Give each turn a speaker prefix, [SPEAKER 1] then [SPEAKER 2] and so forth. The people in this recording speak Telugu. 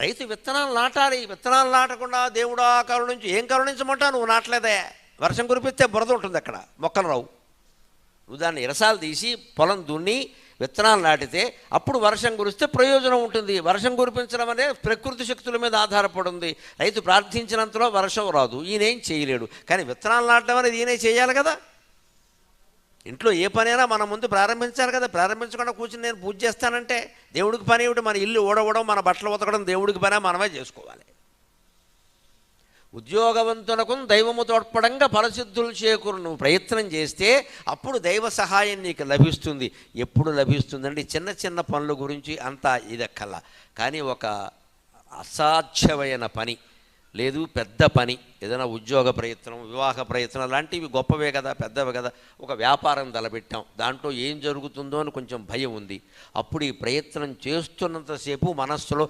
[SPEAKER 1] రైతు విత్తనాలు నాటాలి. విత్తనాలు నాటకుండా దేవుడా కరుణించి, ఏం కరుణించమంటావు? నువ్వు నాటలేదే. వర్షం కురిపిస్తే బురద ఉంటుంది, అక్కడ మొక్కలు రావు. నువ్వు దాన్ని ఇరసాలు తీసి పొలం దున్ని విత్తనాలు నాటితే అప్పుడు వర్షం కురిస్తే ప్రయోజనం ఉంటుంది. వర్షం కురిపించడం అనేది ప్రకృతి శక్తుల మీద ఆధారపడి ఉంది. రైతు ప్రార్థించినంతలో వర్షం రాదు, ఈయనేం చేయలేడు. కానీ విత్తనాలు నాటడం అనేది ఈయనే చేయాలి కదా. ఇంట్లో ఏ పనైనా మన ముందు ప్రారంభించాలి కదా. ప్రారంభించకుండా కూర్చుని నేను పూజ చేస్తానంటే దేవుడికి పని ఏమిటి? మన ఇల్లు ఊడవడం, మన బట్టలు ఉతకడం దేవుడికి పని, మనమే చేసుకోవాలి. ఉద్యోగవంతునకు దైవము తోడ్పడంగా ఫలసిద్ధులు చేకూరు. నువ్వు ప్రయత్నం చేస్తే అప్పుడు దైవ సహాయం నీకు లభిస్తుంది. ఎప్పుడు లభిస్తుందండి? చిన్న చిన్న పనుల గురించి అంతా ఇదక్కల్లా. కానీ ఒక అసాధ్యమైన పని లేదు, పెద్ద పని, ఏదైనా ఉద్యోగ ప్రయత్నం, వివాహ ప్రయత్నం లాంటివి గొప్పవే కదా, పెద్దవే కదా. ఒక వ్యాపారం తలపెట్టాం, దాంట్లో ఏం జరుగుతుందో అని కొంచెం భయం ఉంది. అప్పుడు ఈ ప్రయత్నం చేస్తున్నంతసేపు మనస్సులో